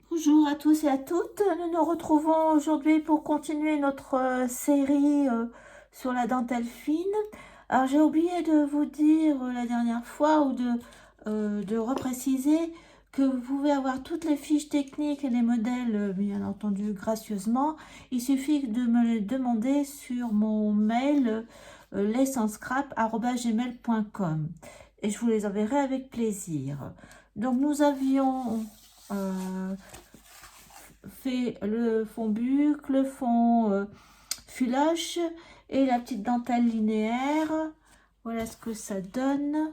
Bonjour à tous et à toutes, nous nous retrouvons aujourd'hui pour continuer notre série sur la dentelle fine. Alors j'ai oublié de vous dire la dernière fois ou de repréciser que vous pouvez avoir toutes les fiches techniques et les modèles, bien entendu gracieusement. Il suffit de me les demander sur mon mail lessanscrap@gmail.com et je vous les enverrai avec plaisir. Donc nous avions fait le fond bucque, le fond filoche et la petite dentelle linéaire. Voilà ce que ça donne.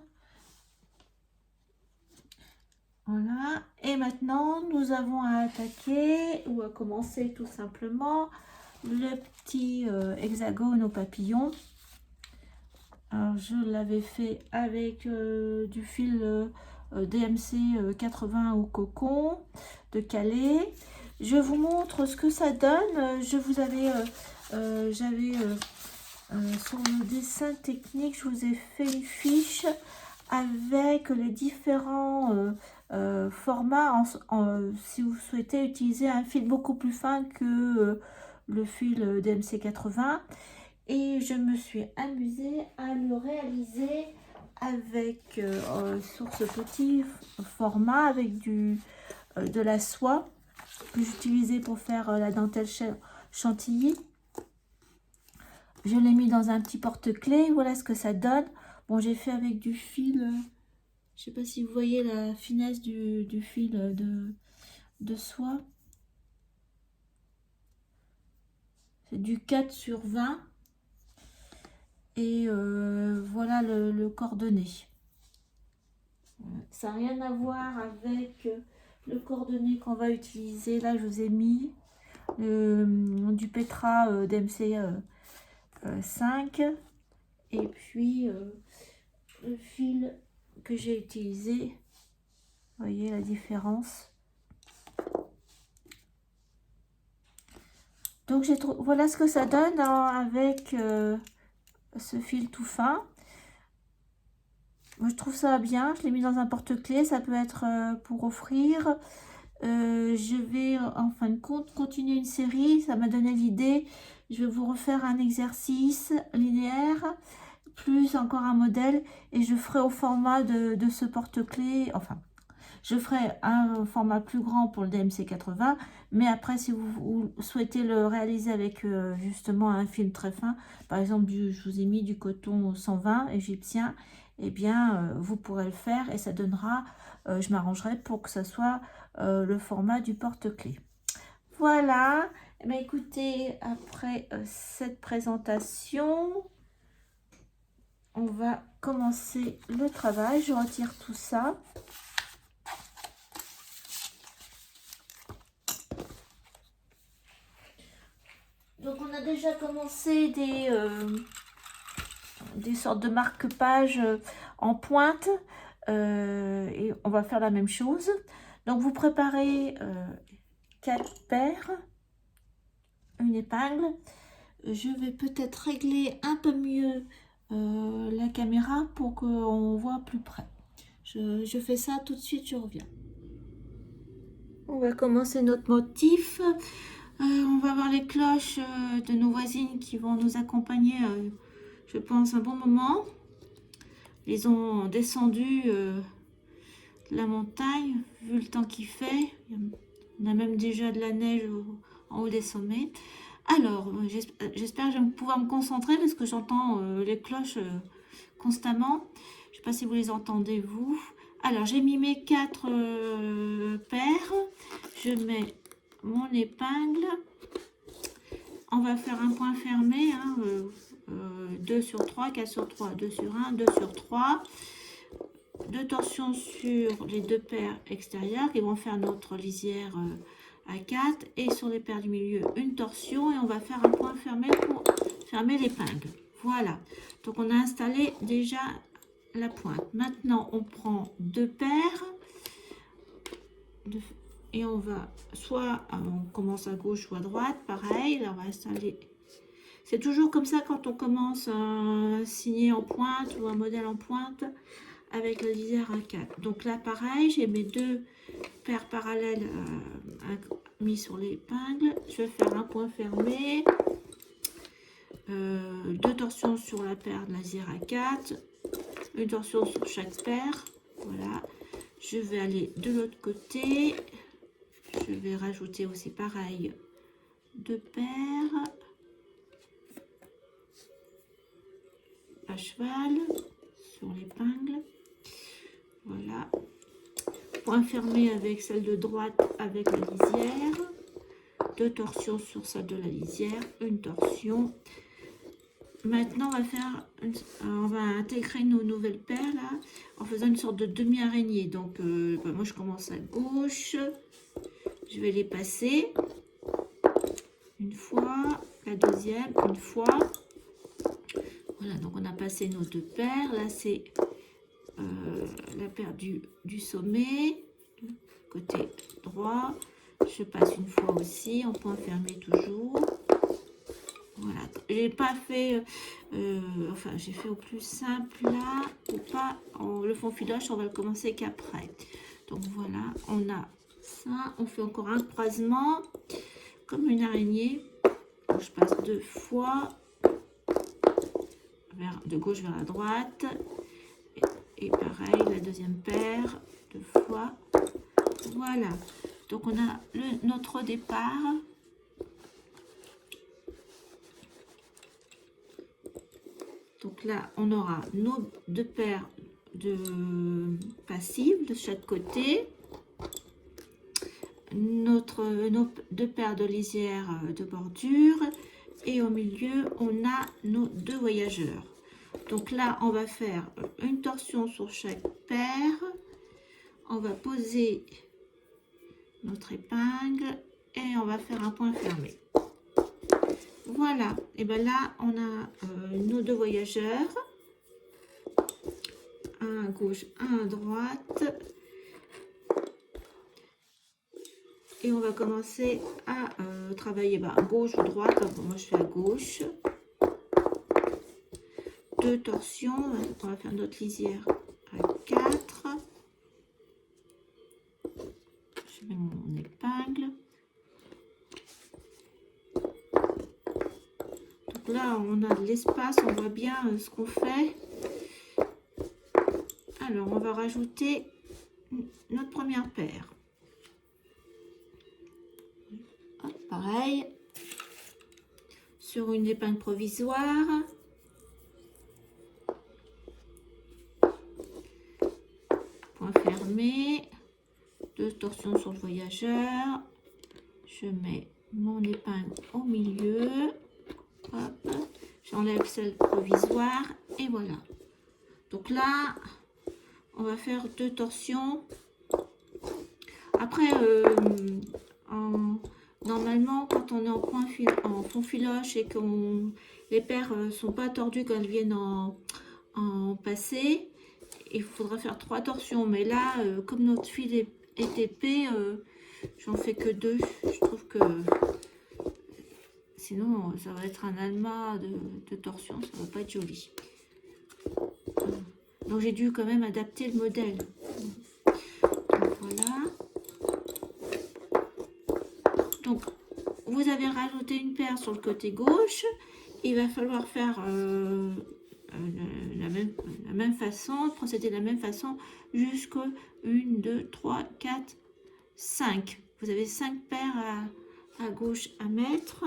Voilà. Et maintenant, nous avons à attaquer ou à commencer tout simplement le petit hexagone au papillon. Alors, je l'avais fait avec du fil DMC 80 au cocon de Calais. Je vous montre ce que ça donne. Je vous avais, j'avais sur le dessin technique, je vous ai fait une fiche avec les différents formats si vous souhaitez utiliser un fil beaucoup plus fin que le fil DMC 80. Et je me suis amusée à le réaliser avec sur ce petit format avec de la soie que j'utilisais pour faire la dentelle chantilly. Je l'ai mis dans un petit porte-clés. Voilà ce que ça donne. Bon, j'ai fait avec du fil. Je sais pas si vous voyez la finesse du fil de soie. C'est du 4/20. Et voilà le cordonnet. Ça n'a rien à voir avec le cordonnet qu'on va utiliser. Là, je vous ai mis du Petra DMC 5 et puis le fil que j'ai utilisé. Vous voyez la différence. Donc voilà ce que ça donne avec ce fil tout fin. Moi, je trouve ça bien. Je l'ai mis dans un porte-clés. Ça peut être pour offrir. Je vais en fin de compte continuer une série. Ça m'a donné l'idée. Je vais vous refaire un exercice linéaire, plus encore un modèle. Et je ferai au format de ce porte-clés. Enfin, je ferai un format plus grand pour le DMC 80. Mais après, si vous souhaitez le réaliser avec justement un fil très fin, par exemple, je vous ai mis du coton 120 égyptien, eh bien, vous pourrez le faire et ça donnera, je m'arrangerai pour que ça soit le format du porte-clés. Voilà. Eh bien, écoutez, après cette présentation, on va commencer le travail. Je retire tout ça. Donc, on a déjà commencé des sortes de marque-pages en pointe. Et on va faire la même chose. Donc, vous préparez 4 paires, une épingle. Je vais peut-être régler un peu mieux la caméra pour qu'on voit plus près. Je fais ça tout de suite, je reviens. On va commencer notre motif. On va voir les cloches de nos voisines qui vont nous accompagner, je pense, un bon moment. Ils ont descendu la montagne, vu le temps qu'il fait. On a même déjà de la neige en haut des sommets. Alors, j'espère que je vais pouvoir me concentrer parce que j'entends les cloches constamment. Je ne sais pas si vous les entendez, vous. Alors, j'ai mis mes 4 paires. Je mets mon épingle. On va faire un point fermé. 2 sur 3, 4 sur 3, 2 sur 1, 2 sur 3. 2 torsions sur les 2 paires extérieures qui vont faire notre lisière à 4 et sur les paires du milieu une torsion et on va faire un point fermé pour fermer l'épingle. Voilà, donc on a installé déjà la pointe. Maintenant on prend 2 paires et on va soit on commence à gauche ou à droite, pareil. Là on va installer. C'est toujours comme ça quand on commence un signet en pointe ou un modèle en pointe. avec la lisière à 4. Donc là, pareil, j'ai mes 2 paires parallèles mis sur l'épingle. Je vais faire un point fermé, 2 torsions sur la paire de la lisière à 4, une torsion sur chaque paire. Voilà, je vais aller de l'autre côté. Je vais rajouter aussi pareil 2 paires à cheval sur l'épingle. Voilà, point fermé avec celle de droite avec la lisière, 2 torsions sur celle de la lisière, une torsion. Maintenant on va intégrer nos nouvelles paires là en faisant une sorte de demi-araignée. Donc moi je commence à gauche, je vais les passer une fois, la deuxième une fois. Voilà, donc on a passé nos 2 paires. Là c'est la paire du sommet, côté droit. Je passe une fois aussi en point fermé toujours. Voilà, j'ai pas fait, enfin j'ai fait au plus simple là, ou pas, le fond filoche on va le commencer qu'après. Donc voilà, on a ça, on fait encore un croisement comme une araignée. Donc, je passe 2 fois de gauche vers la droite et pareil la deuxième paire 2 fois. Voilà, donc on a notre départ. Donc là, on aura nos 2 paires de passives de chaque côté, nos 2 paires de lisières de bordure, et au milieu, on a nos 2 voyageurs. Donc là, on va faire une torsion sur chaque paire. On va poser notre épingle et on va faire un point fermé. Voilà, et bien là on a nos 2 voyageurs, un à gauche, un à droite, et on va commencer à travailler gauche ou droite. Donc, moi je fais à gauche, 2 torsions, on va faire notre lisière à 4, je mets mon épingle. Là, on a de l'espace, on voit bien ce qu'on fait. Alors, on va rajouter notre première paire. Hop, pareil, sur une épingle provisoire. Point fermé, 2 torsions sur le voyageur. Je mets mon épingle au milieu. Hop, j'enlève celle provisoire et voilà. Donc là, on va faire 2 torsions. Après, normalement, quand on est en fond filoche et que les paires sont pas tordues quand elles viennent en passé, il faudra faire 3 torsions. Mais là, comme notre fil est épais, j'en fais que 2. Je trouve que sinon, ça va être un amas de torsion, ça va pas être joli. Donc, j'ai dû quand même adapter le modèle. Donc, voilà. Donc, vous avez rajouté une paire sur le côté gauche. Il va falloir faire la même façon, procéder de la même façon jusqu'à 1, 2, 3, 4, 5. Vous avez 5 paires à gauche à mettre.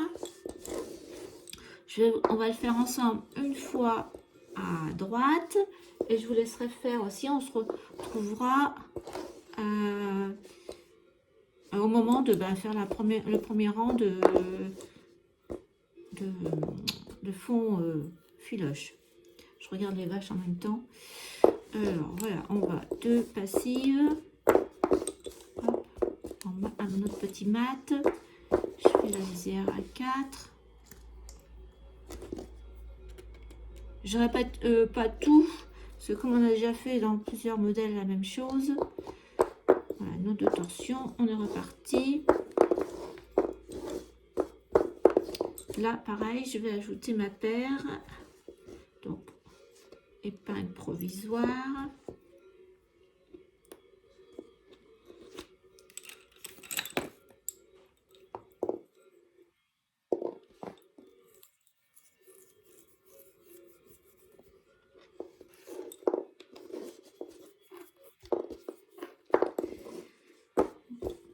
On va le faire ensemble une fois à droite et je vous laisserai faire aussi. On se retrouvera au moment de faire le premier rang de fond filoche. Je regarde les vaches en même temps. Alors voilà, on va 2 passives. Hop, à notre petit mat. Je fais la lisière à 4. Je répète pas tout, parce que comme on a déjà fait dans plusieurs modèles la même chose. Voilà, nos 2 torsions, on est reparti. Là, pareil, je vais ajouter ma paire. Donc, épingle provisoire.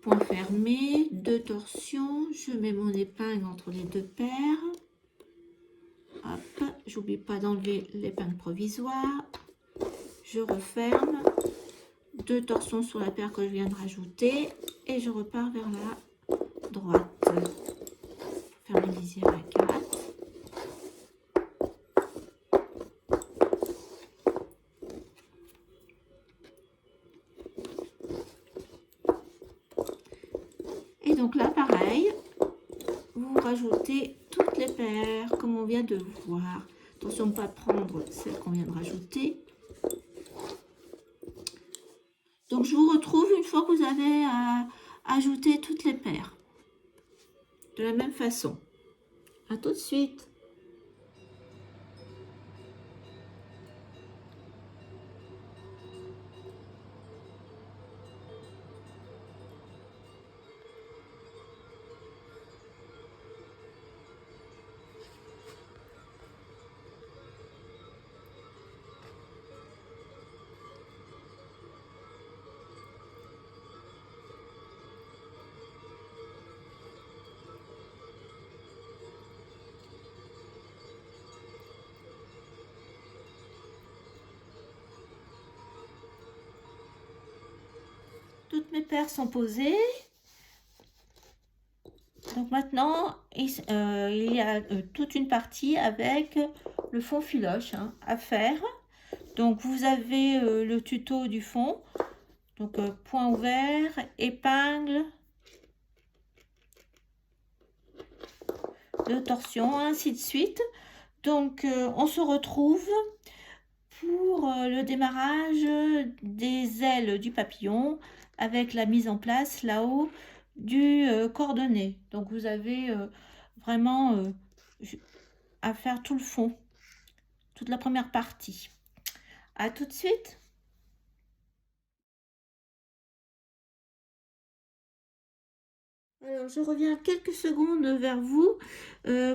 point fermé, 2 torsions, je mets mon épingle entre les 2 paires. Hop, j'oublie pas d'enlever l'épingle provisoire. Je referme, 2 torsions sur la paire que je viens de rajouter et je repars vers la droite. Faire une lisière à 4. Et donc là, pareil, vous rajoutez toutes les paires comme on vient de voir. Attention de ne pas prendre celle qu'on vient de rajouter. Donc je vous retrouve une fois que vous avez ajouté toutes les paires. De la même façon. À tout de suite. Toutes mes paires sont posées. Donc maintenant, il y a toute une partie avec le fond filoche à faire. Donc vous avez le tuto du fond. Donc point ouvert, épingle, 2 torsions, ainsi de suite. Donc on se retrouve pour le démarrage des ailes du papillon avec la mise en place là-haut du cordonnet. Donc vous avez vraiment à faire tout le fond, toute la première partie. À tout de suite. Alors je reviens quelques secondes vers vous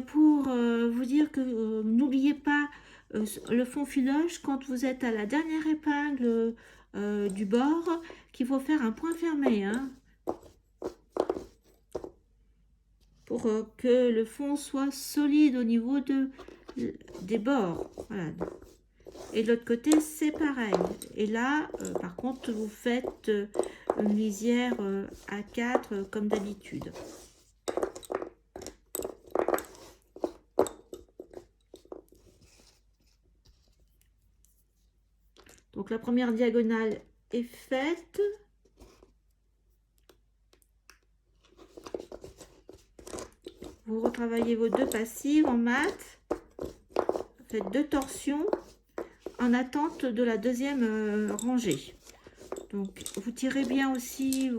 pour vous dire que n'oubliez pas le fond filoche quand vous êtes à la dernière épingle du bord, qu'il faut faire un point fermé pour que le fond soit solide au niveau des bords. Voilà. Et de l'autre côté c'est pareil. Et là par contre vous faites une lisière à 4 comme d'habitude. Donc la première diagonale est faite. Vous retravaillez vos 2 passives en mat. Faites 2 torsions en attente de la deuxième rangée. Donc vous tirez bien aussi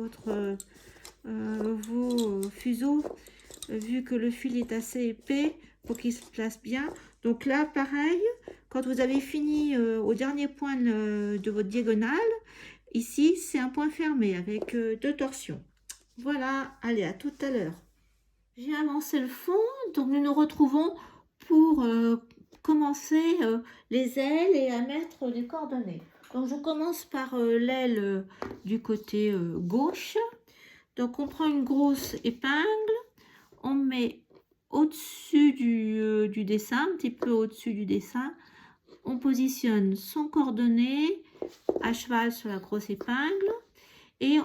vos fuseaux vu que le fil est assez épais pour qu'il se place bien. Donc là pareil, quand vous avez fini au dernier point de votre diagonale, ici c'est un point fermé avec 2 torsions. Voilà, allez, à tout à l'heure. J'ai avancé le fond, donc nous nous retrouvons pour commencer les ailes et à mettre les coordonnées. Donc je commence par l'aile du côté gauche. Donc on prend une grosse épingle, on met au-dessus du dessin, un petit peu au-dessus du dessin. On positionne son coordonné à cheval sur la grosse épingle. Et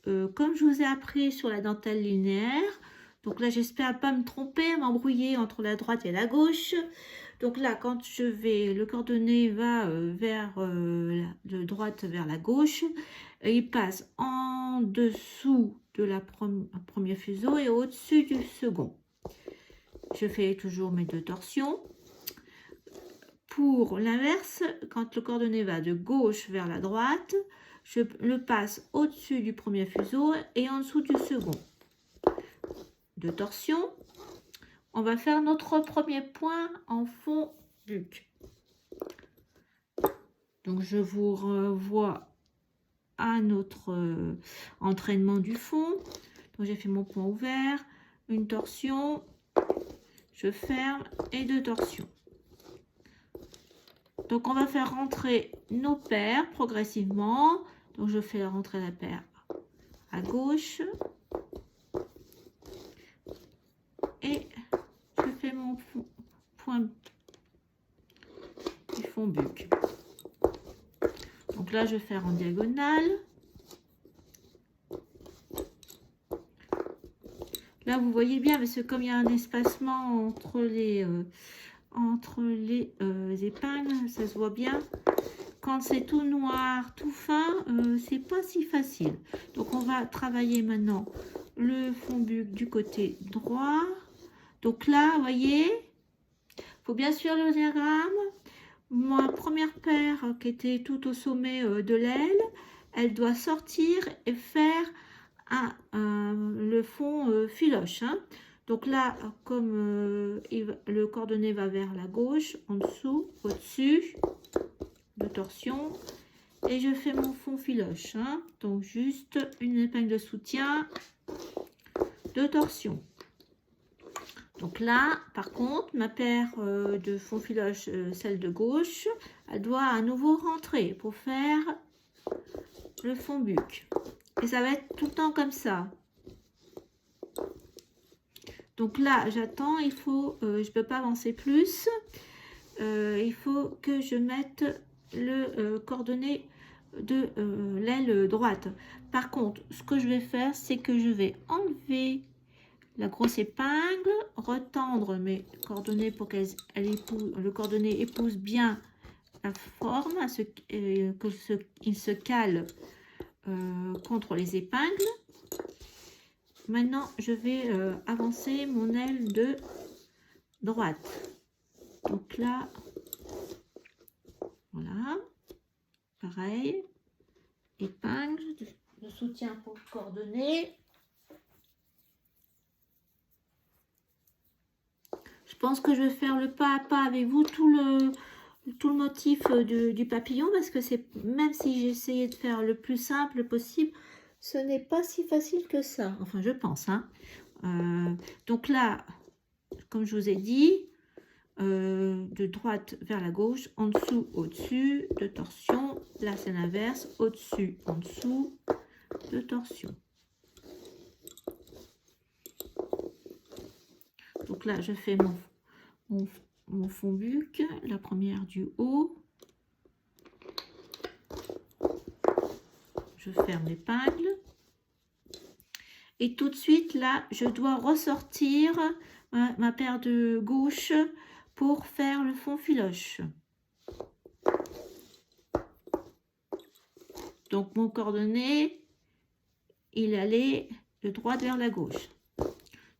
comme je vous ai appris sur la dentelle linéaire, donc là j'espère pas me tromper, m'embrouiller entre la droite et la gauche. Donc là quand je vais, le coordonné va vers de droite vers la gauche, il passe en dessous de la premier fuseau et au-dessus du second. Je fais toujours mes 2 torsions. Pour l'inverse, quand le coordonné va de gauche vers la droite, je le passe au-dessus du premier fuseau et en dessous du second. 2 torsions. On va faire notre premier point en fond buc. Donc je vous revois à notre entraînement du fond. Donc j'ai fait mon point ouvert, une torsion, je ferme et 2 torsions. Donc on va faire rentrer nos paires progressivement. Donc je fais rentrer la paire à gauche, fond buc. Donc là, je vais faire en diagonale. Là, vous voyez bien, parce que comme il y a un espacement entre les épingles, ça se voit bien. Quand c'est tout noir, tout fin, c'est pas si facile. Donc, on va travailler maintenant le fond buc du côté droit. Donc là, vous voyez, il faut bien suivre le diagramme. Ma première paire qui était tout au sommet de l'aile, elle doit sortir et faire le fond filoche. Hein. Donc là, comme le coordonné va vers la gauche, en dessous, au-dessus de torsion, et je fais mon fond filoche. Hein. Donc juste une épingle de soutien de torsion. Donc là, par contre, ma paire de fond filoche, celle de gauche, elle doit à nouveau rentrer pour faire le fond buc. Et ça va être tout le temps comme ça. Donc là, j'attends, il faut, je ne peux pas avancer plus. Il faut que je mette le coordonné de l'aile droite. Par contre, ce que je vais faire, c'est que je vais enlever la grosse épingle, retendre mes coordonnées pour que le coordonné épouse bien la forme, qu'il se cale contre les épingles. Maintenant, je vais avancer mon aile de droite. Donc là, voilà, pareil, épingle de soutien pour coordonner. Je pense que je vais faire le pas à pas avec vous tout le motif du papillon, parce que c'est, même si j'ai essayé de faire le plus simple possible, ce n'est pas si facile que ça. Enfin, je pense. Hein. Donc là, comme je vous ai dit, de droite vers la gauche, en dessous, au-dessus, de torsion. Là, c'est l'inverse, au-dessus, en dessous, de torsion. Donc là, je fais mon fond buc, la première du haut. Je ferme l'épingle. Et tout de suite, là, je dois ressortir ma paire de gauche pour faire le fond filoche. Donc, mon coordonné, il allait de droite vers la gauche.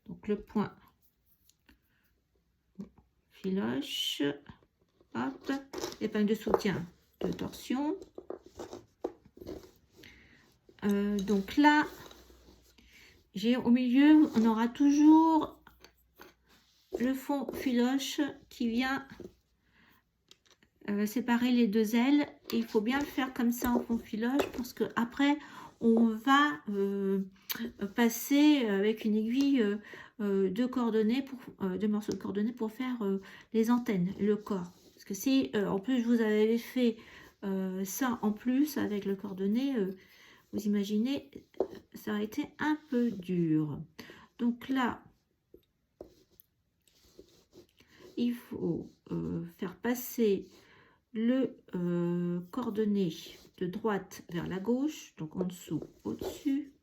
Donc, le point filoche, hop, épingle de soutien de torsion. Donc là, j'ai au milieu, on aura toujours le fond filoche qui vient séparer les deux ailes. Et il faut bien le faire comme ça en fond filoche, parce que après on va passer avec une aiguille deux morceaux de coordonnées pour faire les antennes, le corps. Parce que si en plus je vous avais fait ça en plus avec le coordonné, vous imaginez, ça aurait été un peu dur. Donc là, il faut faire passer le coordonné de droite vers la gauche, donc en dessous, au-dessus.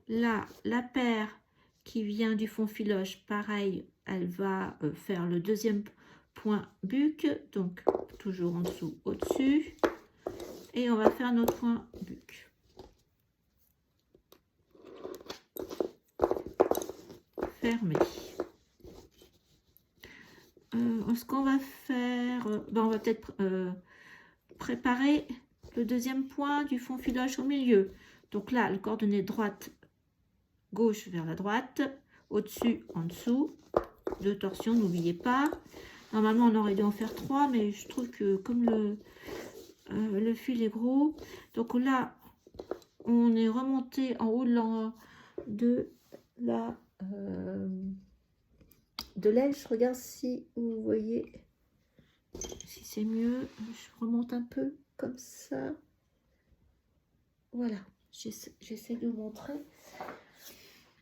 Là, la paire qui vient du fond filoche, pareil, elle va faire le deuxième point buc, donc toujours en dessous, au-dessus. Et on va faire notre point buc. Fermé. Ce qu'on va faire, on va peut-être préparer le deuxième point du fond filoche au milieu. Donc là, le coordonné droite, gauche vers la droite, au-dessus, en dessous, deux torsions, n'oubliez pas. Normalement, on aurait dû en faire 3, mais je trouve que comme le fil est gros, donc là, on est remonté en haut de l'aile. Je regarde si vous voyez, si c'est mieux. Je remonte un peu comme ça. Voilà, j'essaie de vous montrer.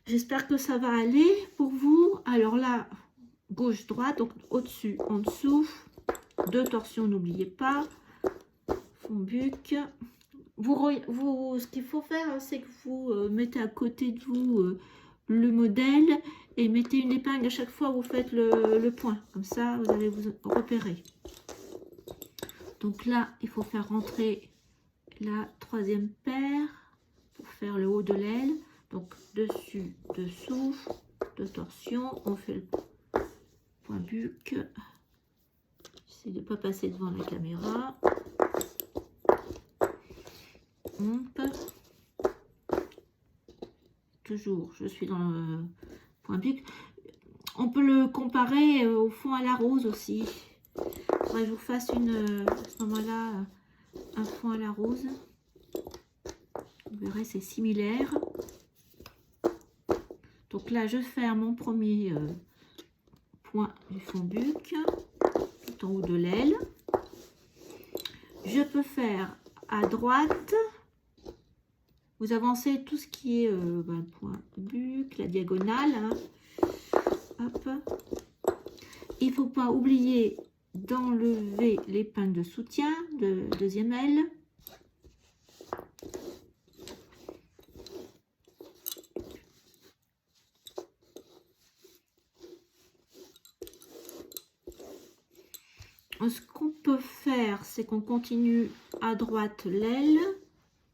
J'espère que ça va aller pour vous. Alors là, gauche, droite, donc au-dessus, en dessous. 2 torsions, n'oubliez pas. Fond-buc. Ce qu'il faut faire, c'est que vous mettez à côté de vous le modèle et mettez une épingle à chaque fois où vous faites le point. Comme ça, vous allez vous repérer. Donc là, il faut faire rentrer la 3e paire pour faire le haut de l'aile. Donc dessus, dessous, 2 torsions. On fait le point buc. J'essaie de ne pas passer devant la caméra. Hop. Toujours, je suis dans le point buc. On peut le comparer au fond à la rose aussi. Faudrait que je vous fasse à ce moment-là un fond à la rose. Vous verrez, c'est similaire. Donc là, je ferme mon premier point du fond buc, tout en haut de l'aile. Je peux faire à droite. Vous avancez tout ce qui est le point buc, la diagonale. Hein. Hop. Il ne faut pas oublier d'enlever l'épingle de soutien de 2e aile. Ce qu'on peut faire, c'est qu'on continue à droite l'aile.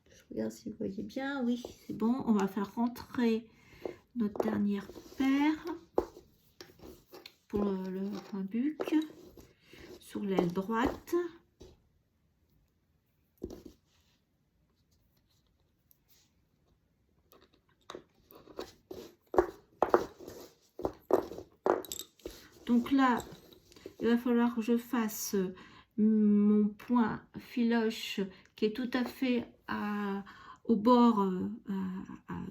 Je regarde si vous voyez bien. Oui, c'est bon. On va faire rentrer notre dernière paire pour le point buc sur l'aile droite. Donc là, il va falloir que je fasse mon point filoche qui est tout à fait au bord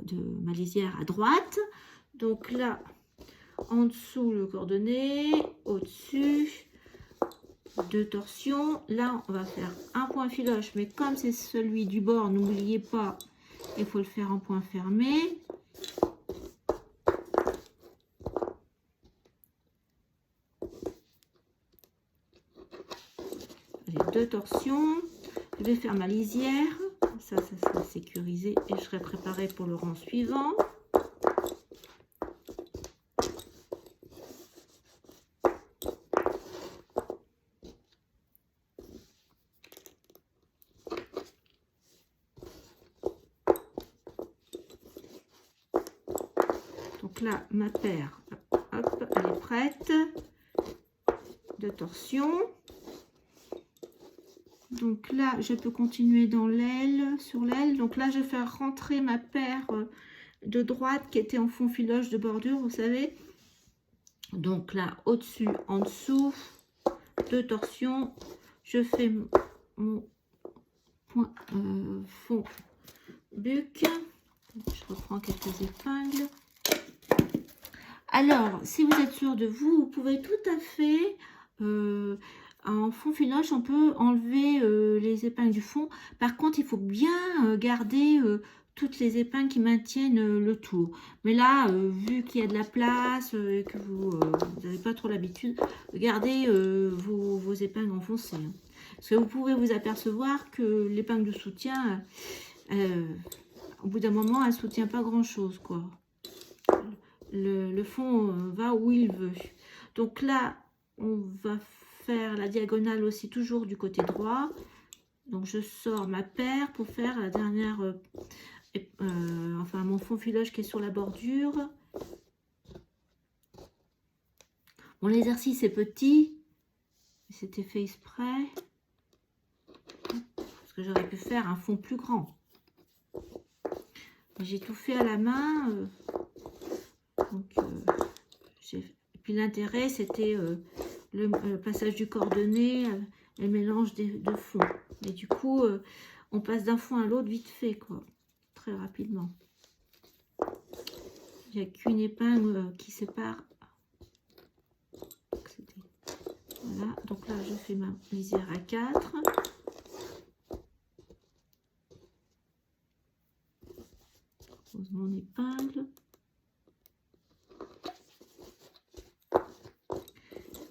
de ma lisière à droite. Donc là, en dessous le coordonné, au-dessus, 2 torsions. Là, on va faire un point filoche, mais comme c'est celui du bord, n'oubliez pas, il faut le faire en point fermé. J'ai 2 torsions. Je vais faire ma lisière. Ça sera sécurisé et je serai préparée pour le rang suivant. Donc là, ma paire, hop, elle est prête. 2 torsions. Donc là, je peux continuer dans l'aile, sur l'aile. Donc là, je vais faire rentrer ma paire de droite qui était en fond filoche de bordure, vous savez. Donc là, au-dessus, en dessous, 2 torsions. Je fais mon point fond buc. Je reprends quelques épingles. Alors, si vous êtes sûr de vous, vous pouvez tout à fait... en fond filoche, on peut enlever les épingles du fond. Par contre, il faut bien garder toutes les épingles qui maintiennent le tour. Mais là, vu qu'il y a de la place et que vous n'avez pas trop l'habitude, gardez vos épingles enfoncées. Hein. Parce que vous pouvez vous apercevoir que l'épingle de soutien, au bout d'un moment, elle ne soutient pas grand-chose, quoi. Le fond va où il veut. Donc là, on va faire la diagonale aussi toujours du côté droit. Donc je sors ma paire pour faire la dernière, enfin mon fond filoche qui est sur la bordure. Bon, l'exercice est petit, c'était fait exprès parce que j'aurais pu faire un fond plus grand. J'ai tout fait à la main. Et puis l'intérêt c'était le passage du coordonné, le mélange de fonds. Et du coup, on passe d'un fond à l'autre vite fait, quoi, très rapidement. Il n'y a qu'une épingle qui sépare. Voilà, donc là, je fais ma lisière à 4. Je pose mon épingle.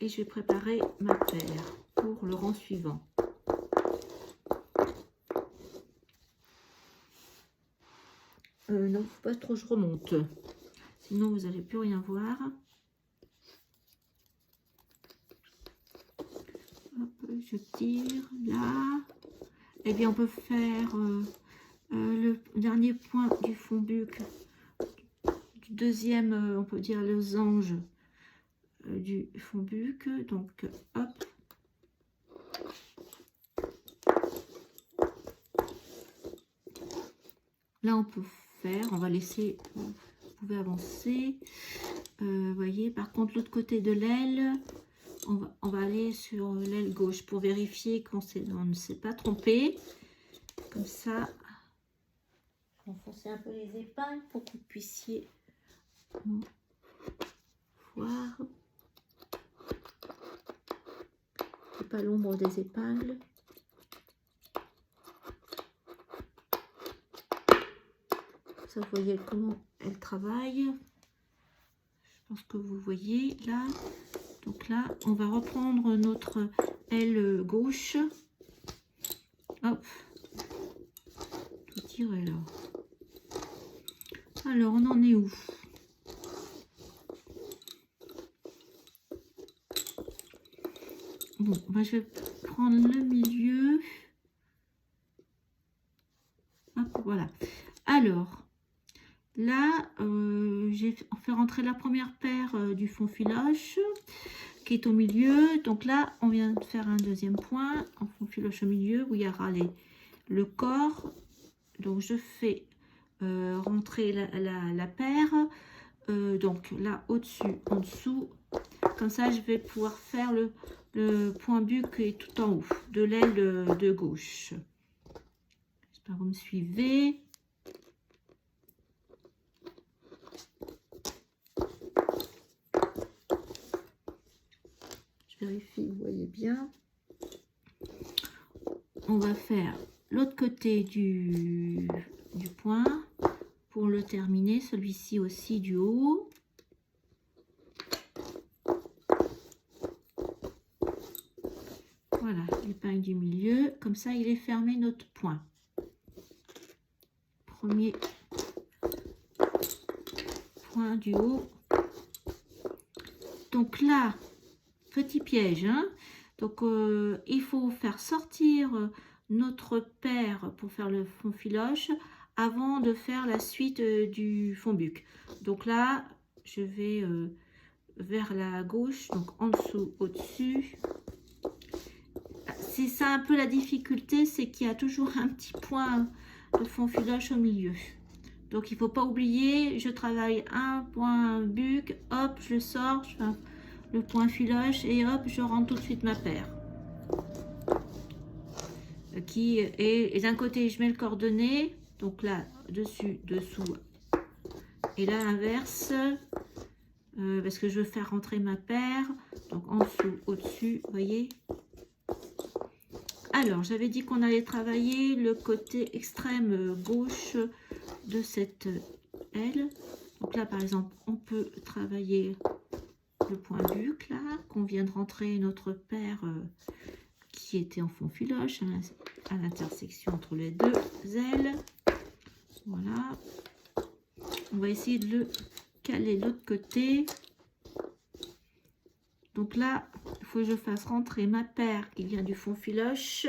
Et je vais préparer ma paire. pour le rang suivant. Non, faut pas trop je remonte, sinon vous n'allez plus rien voir. Hop, je tire là. Et bien on peut faire le dernier point du fond-buc, du deuxième, on peut dire losange du fond-buc. Donc hop. Là on peut faire, on va laisser, vous pouvez avancer. Voyez, par contre l'autre côté de l'aile, on va aller sur l'aile gauche pour vérifier qu'on ne s'est pas trompé. Comme ça, enfoncer un peu les épingles pour que vous puissiez voir. C'est pas l'ombre des épingles. Ça, vous voyez comment elle travaille. Je pense que vous voyez là. Donc là, on va reprendre notre aile gauche. Hop. Tout tirer là. Alors, on en est où? Bon, bah, je vais prendre le milieu. Hop, voilà. Alors, là, j'ai fait rentrer la première paire du fond filoche qui est au milieu. Donc là, on vient de faire un deuxième point en fond filoche au milieu où il y aura le corps. Donc, je fais rentrer la paire. Donc là, au-dessus, en dessous. Comme ça, je vais pouvoir faire le point buc qui est tout en haut de l'aile de gauche. J'espère que vous me suivez. Je vérifie, vous voyez bien. On va faire l'autre côté du point pour le terminer. Celui-ci aussi du haut. Voilà, l'épingle du milieu. Comme ça, il est fermé notre point. Premier point du haut. Donc là, petit piège, hein. Donc il faut faire sortir notre paire pour faire le fond filoche avant de faire la suite du fond buc. Donc là, je vais vers la gauche, donc en dessous, au-dessus. C'est ça un peu la difficulté, c'est qu'il y a toujours un petit point de fond filoche au milieu. Donc il ne faut pas oublier, je travaille un point buc, hop, je sors, je fais le point filoche et hop, je rentre tout de suite ma paire. Qui est, et d'un côté, je mets le coordonné, donc là, dessus, dessous, et là, l'inverse, parce que je veux faire rentrer ma paire, donc en dessous, au-dessus, vous voyez. Alors, j'avais dit qu'on allait travailler le côté extrême gauche de cette aile. Donc là, par exemple, on peut travailler le point buc, là, qu'on vient de rentrer notre paire qui était en fond filoche, à l'intersection entre les deux ailes. Voilà. On va essayer de le caler de l'autre côté. Donc là, il faut que je fasse rentrer ma paire qui vient du fond filoche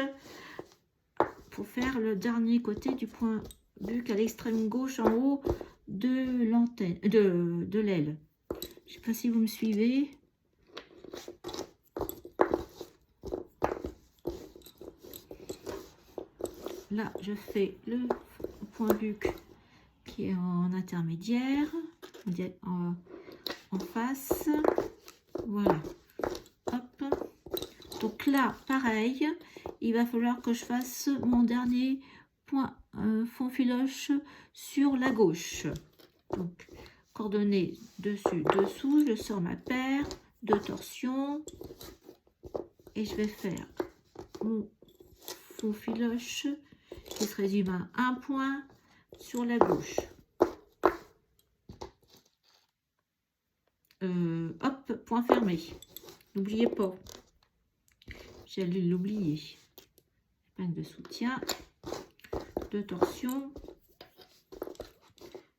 pour faire le dernier côté du point buc à l'extrême gauche en haut de l'antenne, de l'aile. Je ne sais pas si vous me suivez. Là, je fais le point buc qui est en intermédiaire, en face. Voilà. Hop. Donc là, pareil, il va falloir que je fasse mon dernier point fond filoche sur la gauche. Donc, coordonnées dessus, dessous, je sors ma paire de torsion et je vais faire mon fond filoche qui se résume à un point sur la gauche. Hop, point fermé. N'oubliez pas. j'allais l'oublier. Épingle de soutien, 2 torsions.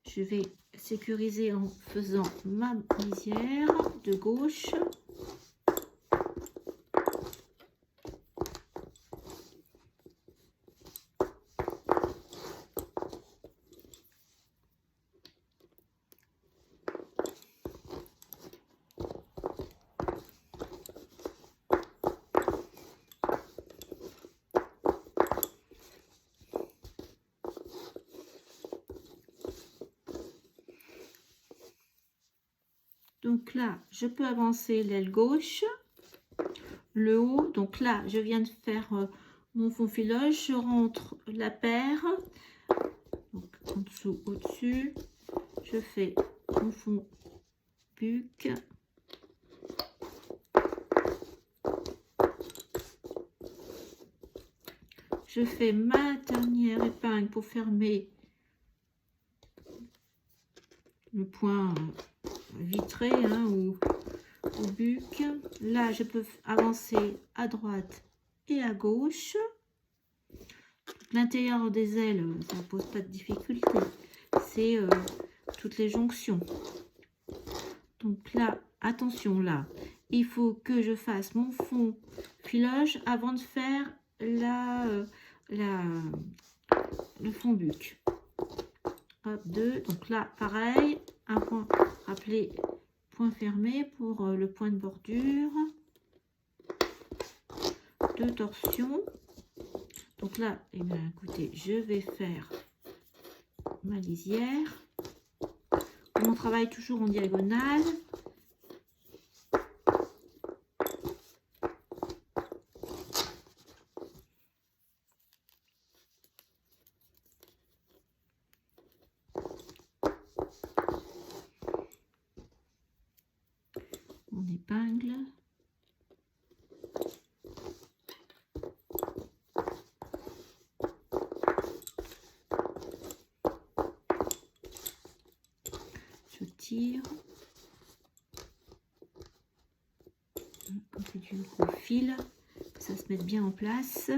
Je vais sécuriser en faisant ma lisière de gauche. Donc là, je peux avancer l'aile gauche, le haut. Donc là, je viens de faire mon fond filoche. Je rentre la paire. Donc en dessous, au-dessus. Je fais mon fond buc. Je fais ma dernière épingle pour fermer le point vitré ou au buc. Là, je peux avancer à droite et à gauche. L'intérieur des ailes, ça ne pose pas de difficulté. C'est toutes les jonctions. Donc là, attention là, il faut que je fasse mon fond filoche avant de faire le fond buc. Hop, 2. Donc là, pareil, un point, rappelez, point fermé pour le point de bordure. 2 torsions. Donc là, eh bien, écoutez, je vais faire ma lisière. On travaille toujours en diagonale. On épingle. Je tire. Quand c'est du gros fil, que ça se mette bien en place.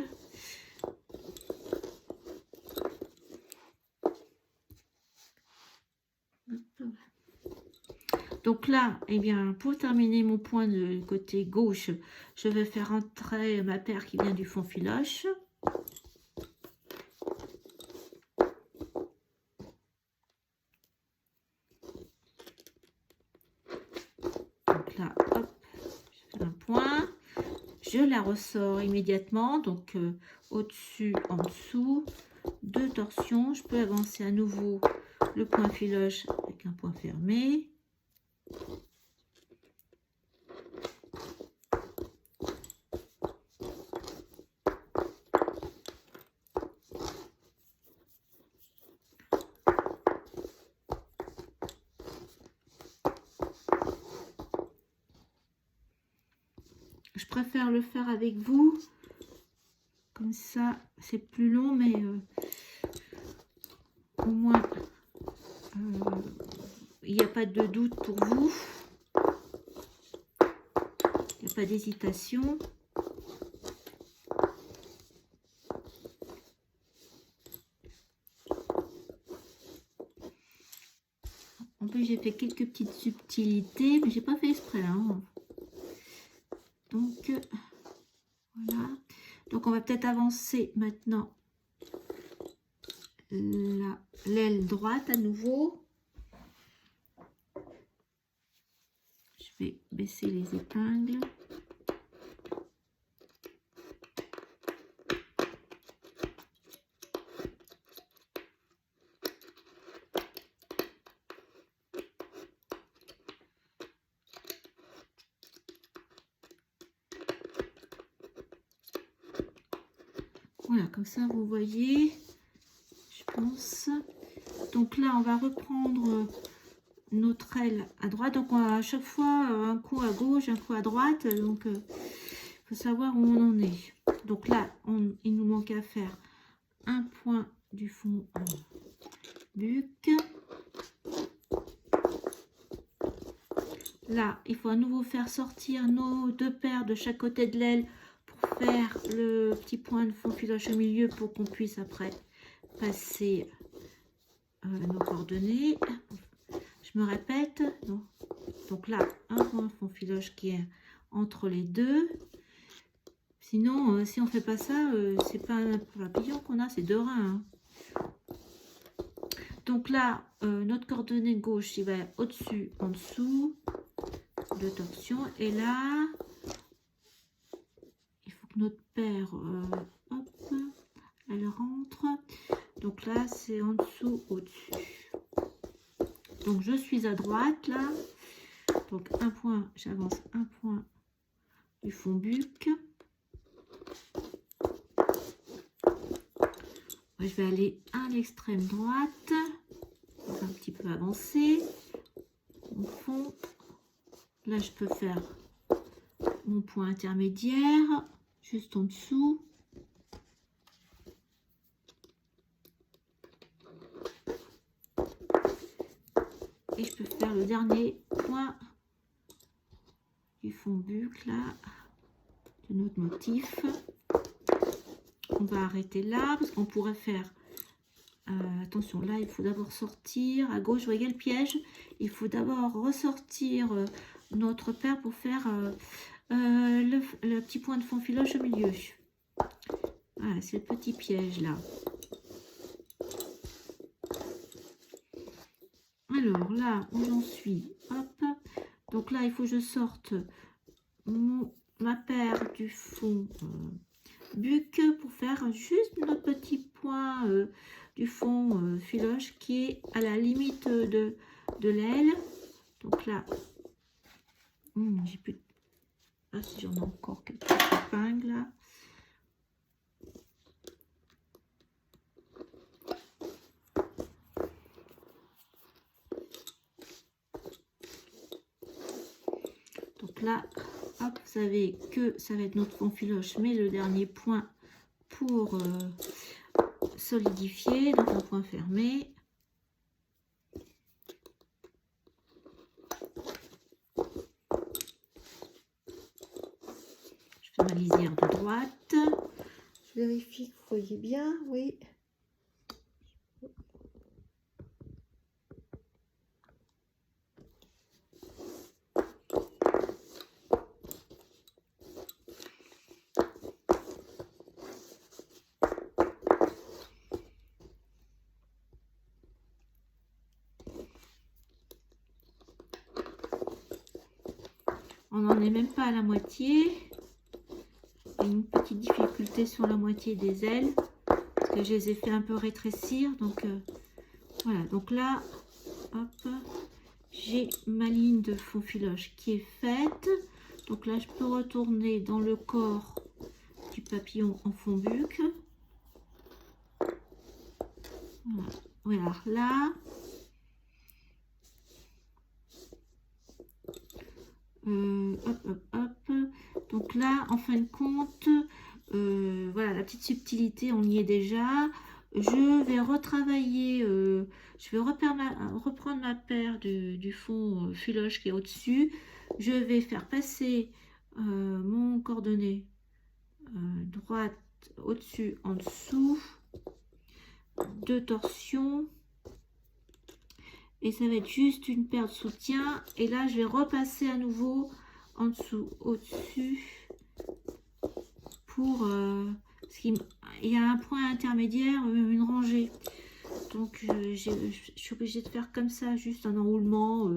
Donc là, eh bien, pour terminer mon point de côté gauche, je vais faire entrer ma paire qui vient du fond filoche. Donc là, hop, je fais un point. Je la ressors immédiatement, donc au-dessus, en dessous, 2 torsions. Je peux avancer à nouveau le point filoche avec un point fermé. Je préfère le faire avec vous, comme ça c'est plus long, mais au moins il n'y a pas de doute pour vous, il n'y a pas d'hésitation. En plus j'ai fait quelques petites subtilités, mais j'ai pas fait exprès, hein. Donc voilà, donc on va peut-être avancer maintenant l'aile droite à nouveau. Je vais baisser les épingles. Voilà, comme ça vous voyez, je pense. Donc là, on va reprendre notre aile à droite. Donc à chaque fois, un coup à gauche, un coup à droite. Donc il faut savoir où on en est. Donc là, il nous manque à faire un point du fond buc. Là, il faut à nouveau faire sortir nos 2 paires de chaque côté de l'aile pour faire le petit point de fond filoche au milieu pour qu'on puisse après passer nos coordonnées. Je me répète, donc là, un point de fond filoche qui est entre les deux. Sinon, si on fait pas ça, c'est pas un papillon qu'on a, c'est deux reins. Hein. Donc là, notre coordonnée gauche, il va au-dessus, en dessous, de torsion. Et là, il faut que notre paire, hop, elle rentre. Donc là, c'est en dessous, au-dessus. Donc je suis à droite là. Donc un point, j'avance un point du fond buc. Je vais aller à l'extrême droite. Un petit peu avancer. Au fond. Là, je peux faire mon point intermédiaire juste en dessous. Et je peux faire le dernier point du fond buc là, de notre motif. On va arrêter là parce qu'on pourrait faire attention, là il faut d'abord sortir à gauche, vous voyez le piège, il faut d'abord ressortir notre paire pour faire le petit point de fond filoche au milieu. Voilà, c'est le petit piège là. Alors là où j'en suis, hop, donc là il faut que je sorte ma paire du fond buc pour faire juste notre petit point du fond filoche qui est à la limite de l'aile. Donc là, j'ai plus. Ah, si j'en ai encore quelques épingles là. Donc là, hop, vous savez que ça va être notre fond filoche, mais le dernier point pour solidifier, donc un point fermé. Je fais ma lisière de droite. Je vérifie que vous voyez bien, oui. On n'en est même pas à la moitié. Il y a une petite difficulté sur la moitié des ailes. Parce que je les ai fait un peu rétrécir. Donc voilà. Donc là, hop, j'ai ma ligne de fond filoche qui est faite. Donc là, je peux retourner dans le corps du papillon en fond buc. Voilà. Voilà. Là. Hop, hop, hop. Donc là, en fin de compte, voilà, la petite subtilité, on y est déjà. Je vais retravailler, je vais reprendre ma paire du fond filoche qui est au-dessus. Je vais faire passer mon coordonné droite au-dessus, en dessous, de torsion. Et ça va être juste une paire de soutien. Et là, je vais repasser à nouveau en dessous, au-dessus. Pour... parce qu'il y a un point intermédiaire, une rangée. Donc, je suis obligée de faire comme ça, juste un enroulement.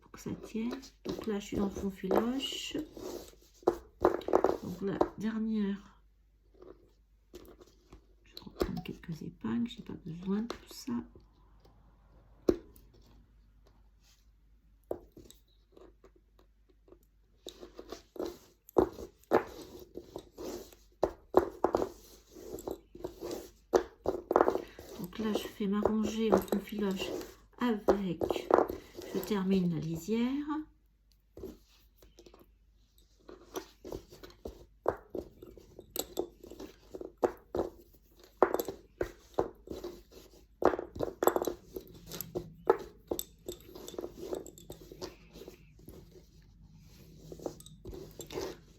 Pour que ça tienne. Donc là, je suis dans le fond filoche. Donc la dernière... Je vais reprendre quelques épingles. J'ai pas besoin de tout ça. Là, je fais ma rangée en fond filoche avec, je termine la lisière.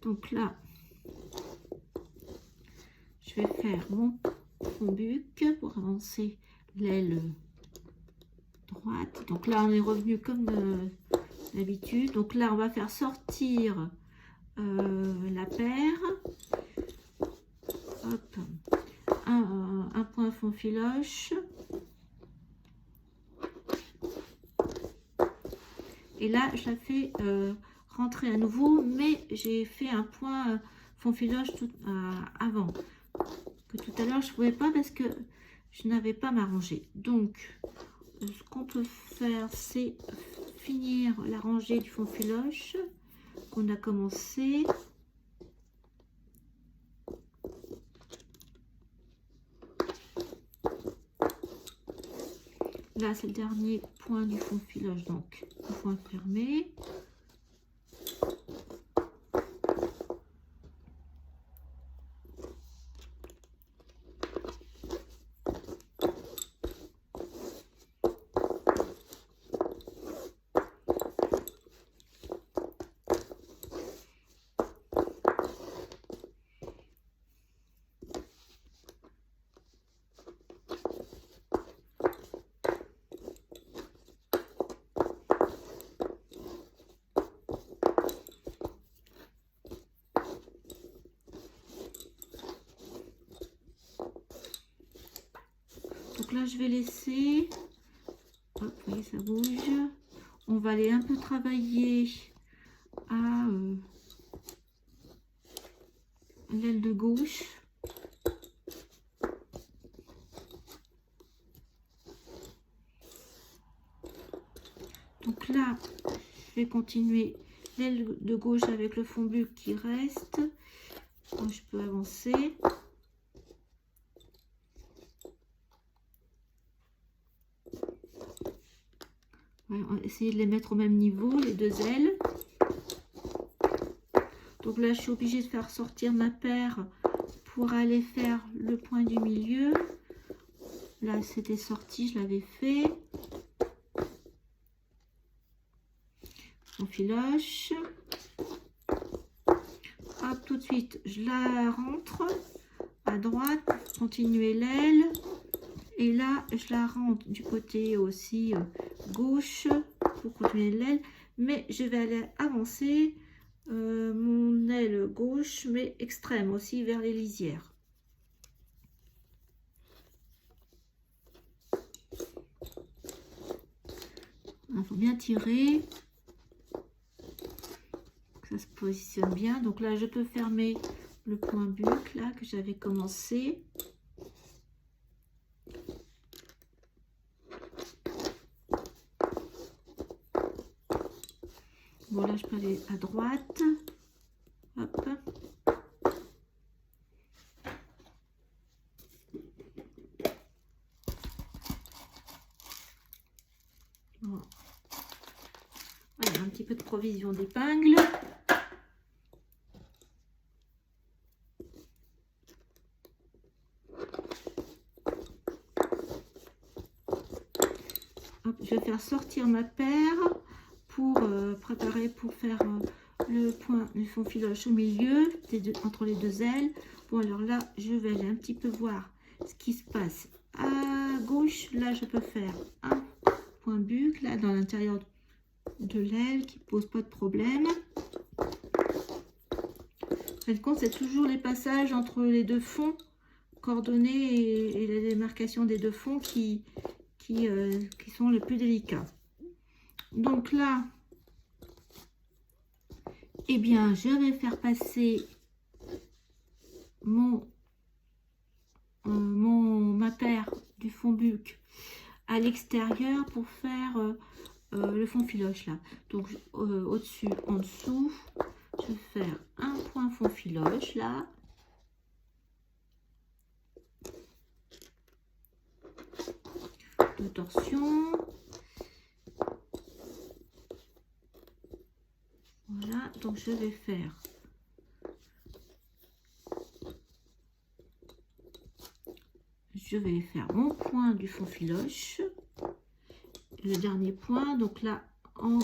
Donc là, je vais faire mon fond-buc pour avancer l'aile droite. Donc là, on est revenu comme d'habitude. Donc là, on va faire sortir la paire. Hop. Un point fond filoche. Et là, je la fais rentrer à nouveau, mais j'ai fait un point fond filoche avant. Que tout à l'heure, je ne pouvais pas parce que je n'avais pas ma rangée. Donc, ce qu'on peut faire, c'est finir la rangée du fond filoche qu'on a commencé. Là, c'est le dernier point du fond filoche, donc point fermé. Donc là, je vais laisser, hop, vous voyez, ça bouge. On va aller un peu travailler à l'aile de gauche. Donc là, je vais continuer l'aile de gauche avec le fond-buc qui reste. Donc je peux avancer. Ouais, on va essayer de les mettre au même niveau, les deux ailes. Donc là, je suis obligée de faire sortir ma paire pour aller faire le point du milieu. Là, c'était sorti, je l'avais fait. On filoche. Hop, tout de suite, je la rentre à droite pour continuer l'aile. Et là, je la rentre du côté aussi gauche pour continuer l'aile. Mais je vais aller avancer mon aile gauche, mais extrême aussi vers les lisières. Il faut bien tirer. Que ça se positionne bien. Donc là, je peux fermer le point buc là que j'avais commencé. Bon, là, je peux aller à droite. Hop. Bon. Voilà, un petit peu de provision d'épingle. Je vais faire sortir ma paire pour préparer pour faire le point du fond filoche au milieu entre les deux ailes. Bon, alors là, je vais aller un petit peu voir ce qui se passe à gauche. Là, je peux faire un point buc là dans l'intérieur de l'aile qui pose pas de problème. En fin de compte, c'est toujours les passages entre les deux fonds coordonnés et les démarcations des deux fonds qui sont les plus délicats. Donc là, eh bien, je vais faire passer ma paire du fond buc à l'extérieur pour faire le fond filoche là. Donc au-dessus, en dessous, je vais faire un point fond filoche là. De torsion. Voilà, donc je vais faire mon point du fond filoche, le dernier point. Donc là, en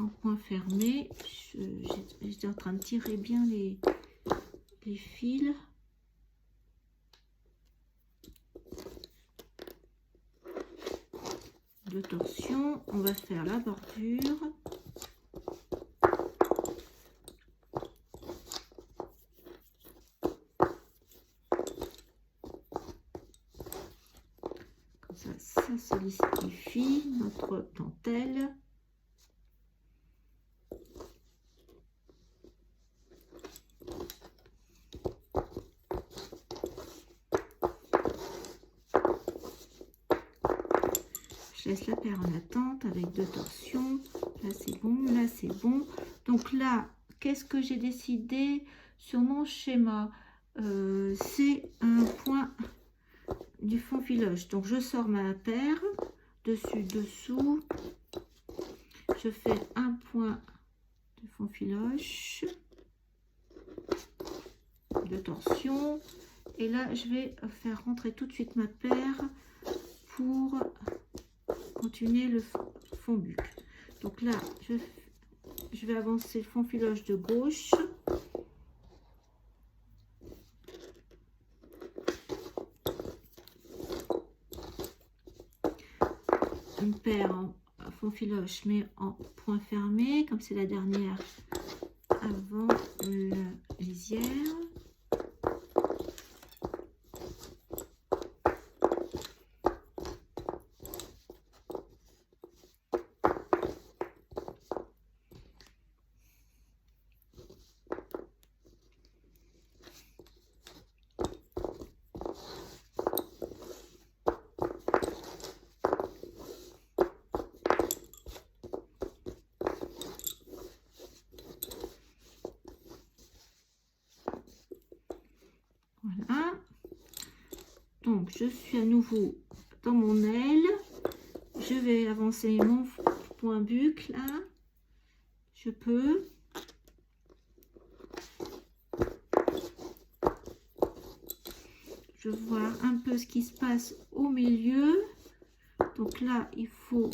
en point fermé. J'étais en train de tirer bien les fils. De torsion, on va faire la bordure. Comme ça solidifie notre dentelle. Je laisse la paire en attente avec 2 torsions. Là c'est bon, là c'est bon. Donc là, qu'est-ce que j'ai décidé sur mon schéma? C'est un point du fond filoche. Donc je sors ma paire, dessus, dessous. Je fais un point de fond filoche, de torsion. Et là, je vais faire rentrer tout de suite ma paire pour continuer le fond buc. Donc là, je vais avancer le fond filoche de gauche. Une paire en fond filoche, mais en point fermé, comme c'est la dernière avant la lisière. Voilà. Donc, je suis à nouveau dans mon aile. Je vais avancer mon point buc là. Je peux. Je vois un peu ce qui se passe au milieu. Donc là, il faut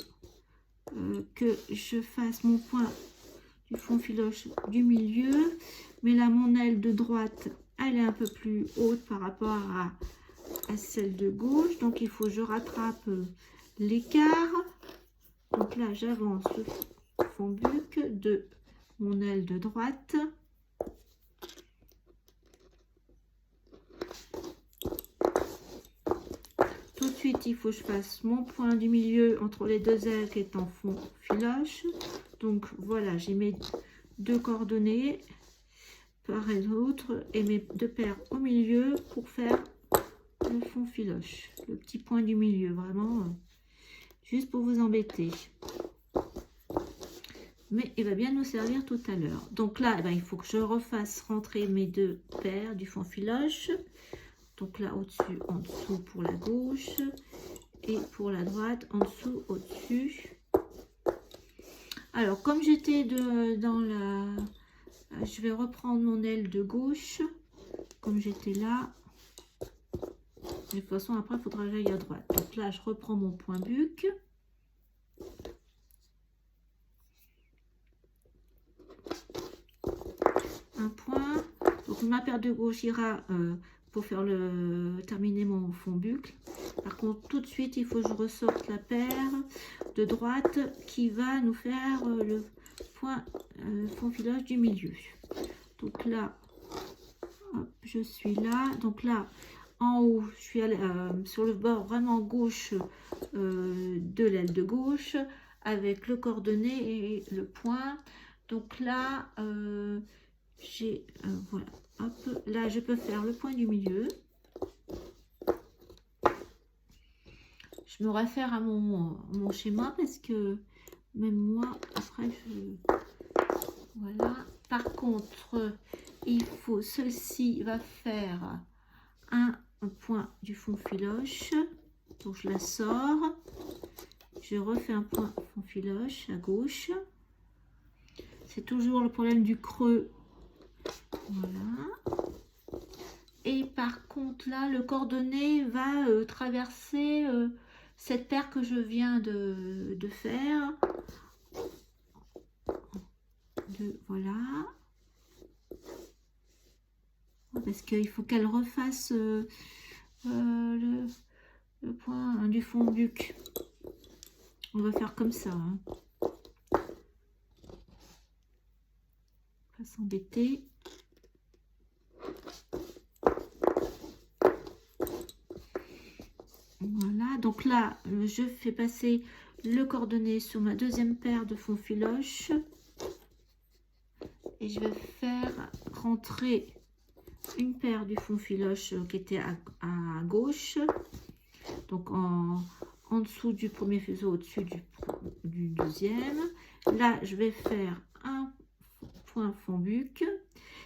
que je fasse mon point du fond filoche du milieu. Mais là, mon aile de droite, elle est un peu plus haute par rapport à celle de gauche. Donc, il faut que je rattrape l'écart. Donc là, j'avance le fond buc de mon aile de droite. Tout de suite, il faut que je fasse mon point du milieu entre les deux ailes qui est en fond filoche. Donc voilà, j'ai mes 2 coordonnées part et d'autre et mes 2 paires au milieu pour faire le fond filoche. Le petit point du milieu, vraiment, juste pour vous embêter. Mais il va bien nous servir tout à l'heure. Donc là, eh ben, il faut que je refasse rentrer mes 2 paires du fond filoche. Donc là, au-dessus, en dessous pour la gauche. Et pour la droite, en dessous, au-dessus. Alors, comme j'étais dans la... Je vais reprendre mon aile de gauche. Comme j'étais là. De toute façon, après, il faudra que j'aille à droite. Donc là, je reprends mon point buc. Un point. Donc, ma paire de gauche ira pour faire terminer mon fond bucle. Par contre, tout de suite, il faut que je ressorte la paire de droite qui va nous faire le point fond filoche du milieu. Donc là, hop, je suis là. Donc là, en haut, je suis sur le bord vraiment gauche de l'aile de gauche avec le coordonné et le point. Donc là, j'ai voilà. Hop, là, je peux faire le point du milieu. Je me réfère à mon schéma parce que même moi, après, voilà. Par contre, il faut, celle-ci va faire un point du fond filoche. Donc, je la sors. Je refais un point fond filoche à gauche. C'est toujours le problème du creux. Voilà. Et par contre, là, le coordonné va traverser cette paire que je viens de faire. 2, voilà. Parce qu'il faut qu'elle refasse le point du fond buc. On va faire comme ça. Hein. Pas s'embêter. Voilà, donc là, je fais passer le coordonné sur ma deuxième paire de fond filoche. Et je vais faire rentrer une paire du fond filoche qui était à gauche. Donc en dessous du premier fuseau, au-dessus du deuxième. Là, je vais faire un point fond buc.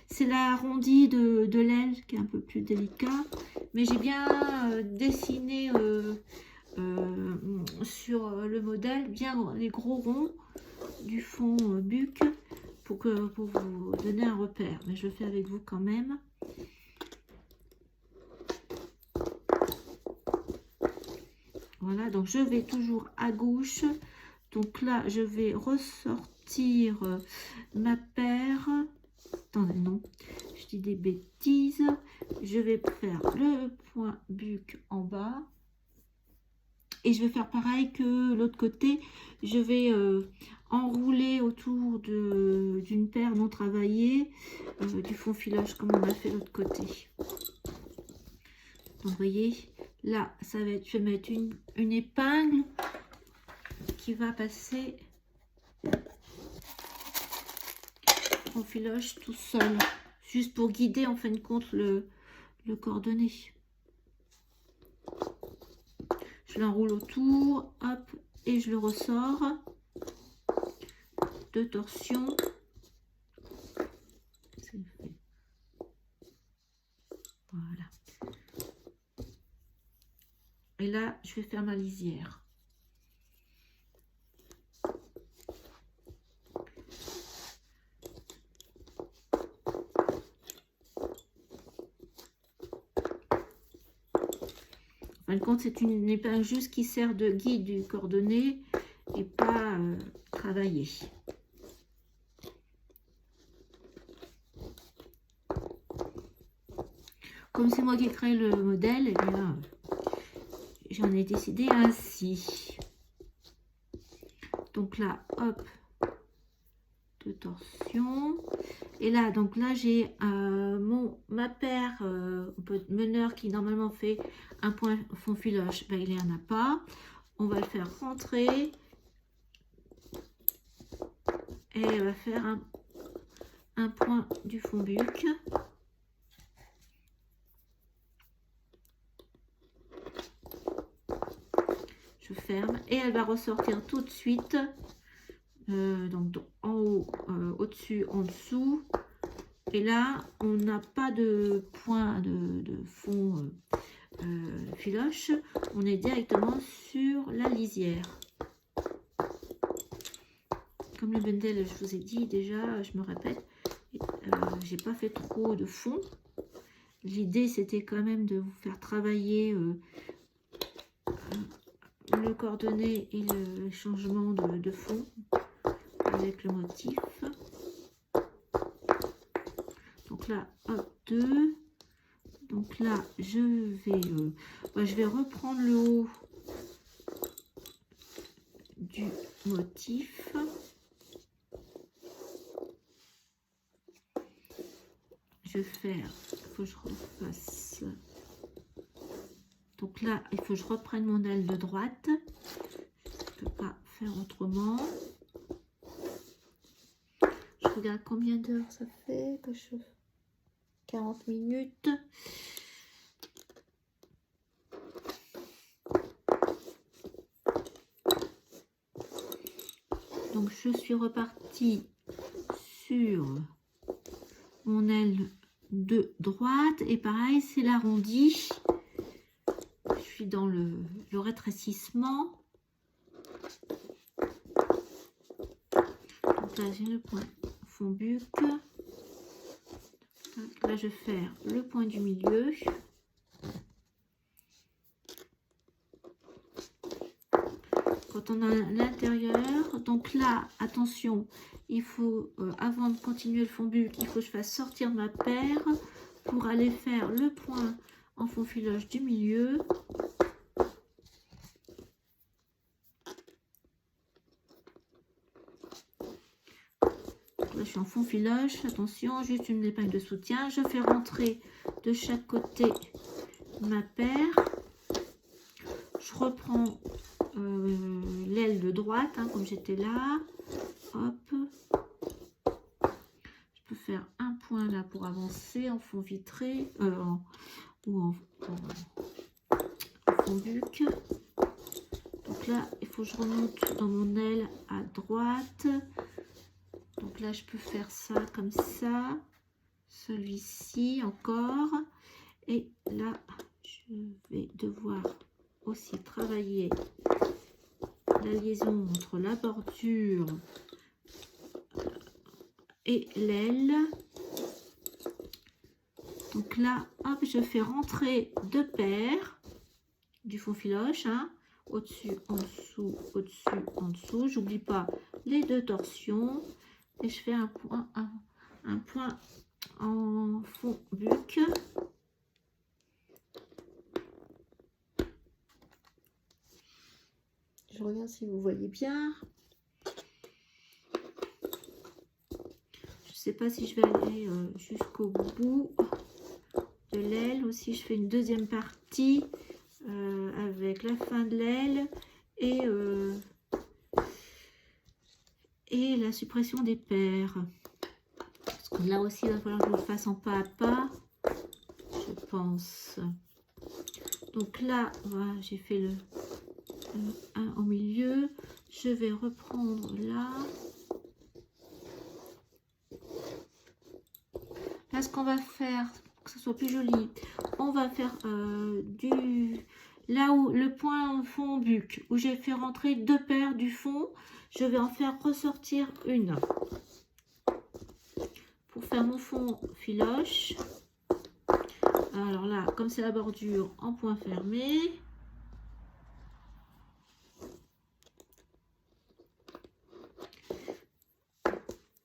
C'est l'arrondi de l'aile qui est un peu plus délicat. Mais j'ai bien dessiné sur le modèle bien les gros ronds du fond buc pour vous donner un repère. Mais je le fais avec vous quand même. Voilà, donc je vais toujours à gauche. Donc là, je vais ressortir ma paire. Attendez, non, je dis des bêtises. Je vais faire le point buc en bas. Et je vais faire pareil que l'autre côté. Je vais enrouler autour d'une paire non travaillée du fond filoche comme on a fait l'autre côté. Donc, vous voyez, là, ça va être, je vais mettre une épingle qui va passer en filoche tout seul, juste pour guider en fin de compte le coordonné. Je l'enroule autour, hop, et je le ressors. 2 torsions. Voilà. Et là, je vais faire ma lisière. En fin de compte, c'est une épingle juste qui sert de guide du coordonné et pas travaillée. Comme c'est moi qui ai créé le modèle, eh bien, j'en ai décidé ainsi. Donc là, hop, 2 torsions. Et là, donc là, j'ai ma paire meneur qui normalement fait un point fond filoche. Ben, il n'y en a pas. On va le faire rentrer. Et elle va faire un point du fond buc. Je ferme. Et elle va ressortir tout de suite. Donc en haut, au-dessus, en dessous. Et là, on n'a pas de point de fond filoche. On est directement sur la lisière. Comme le bundle, je vous ai dit déjà, je me répète, j'ai pas fait trop de fond. L'idée, c'était quand même de vous faire travailler le coordonné et le changement de fond avec le motif. Donc là, hop, 2. Donc là, je vais reprendre le haut du motif. Je vais faire, il faut que je refasse. Donc là, il faut que je reprenne mon aile de droite. Je ne peux pas faire autrement. Je regarde combien d'heures ça fait que je... 40 minutes. Donc je suis repartie sur mon aile de droite et pareil, c'est l'arrondi. Je suis dans le rétrécissement. Donc là, j'ai le point fond buc. Là, je vais faire le point du milieu. quand on a l'intérieur. Donc là, attention, il faut, avant de continuer le fond buc, il faut que je fasse sortir ma paire pour aller faire le point en fond filoche du milieu. Là, je suis en fond filoche, attention, juste une épingle de soutien. Je fais rentrer de chaque côté ma paire. Je reprends l'aile de droite, hein, comme j'étais là. Hop. Je peux faire un point là pour avancer en fond vitré ou en fond buc. Donc là, il faut que je remonte dans mon aile à droite. Donc là, je peux faire ça comme ça. Celui-ci encore. Et là, je vais devoir aussi travailler la liaison entre la bordure et l'aile. Donc là, hop, je fais rentrer deux paires du fond filoche, hein, au-dessus, en dessous, au-dessus, en dessous. J'oublie pas les deux torsions et je fais un point en fond buc. Je regarde si vous voyez bien. Je sais pas si je vais aller jusqu'au bout de l'aile. Aussi, je fais une deuxième partie avec la fin de l'aile et la suppression des paires. Parce que là aussi, il va falloir que je le fasse en pas à pas, je pense. Donc là, voilà, j'ai fait le 1 au milieu. Je vais reprendre là. Là, ce qu'on va faire, pour que ce soit plus joli, on va faire là où le point en fond buc, où j'ai fait rentrer deux paires du fond, je vais en faire ressortir une. Pour faire mon fond filoche. Alors là, comme c'est la bordure en point fermé,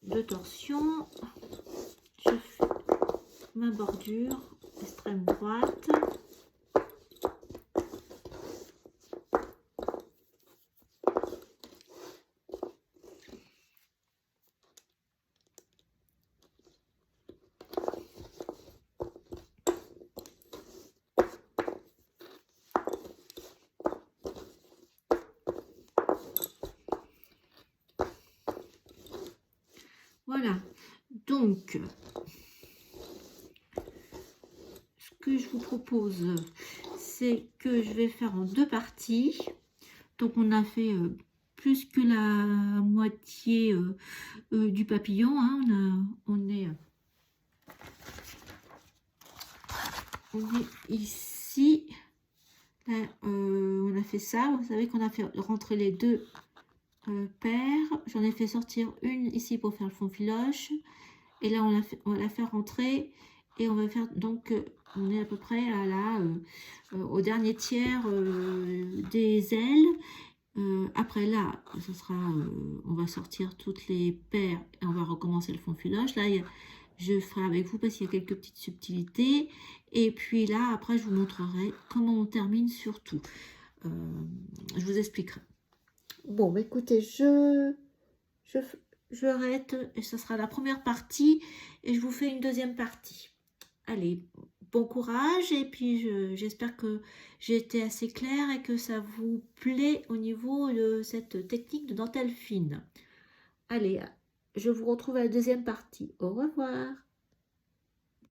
deux torsions, je fais ma bordure extrême droite. Voilà, donc ce que je vous propose, c'est que je vais faire en deux parties. Donc on a fait plus que la moitié du papillon, hein. On est ici. Là, on a fait ça. Vous savez qu'on a fait rentrer les deux paires. J'en ai fait sortir une ici pour faire le fond filoche. Et là, on va la faire rentrer. Et on va faire donc, on est à peu près à au dernier tiers des ailes. Après là, ce sera, on va sortir toutes les paires et on va recommencer le fond filoche. Là, je ferai avec vous parce qu'il y a quelques petites subtilités. Et puis là, après, je vous montrerai comment on termine surtout. Je vous expliquerai. Bon, bah, écoutez, j'arrête et ce sera la première partie et je vous fais une deuxième partie. Allez, bon courage et puis j'espère que j'ai été assez claire et que ça vous plaît au niveau de cette technique de dentelle fine. Allez, je vous retrouve à la deuxième partie. Au revoir.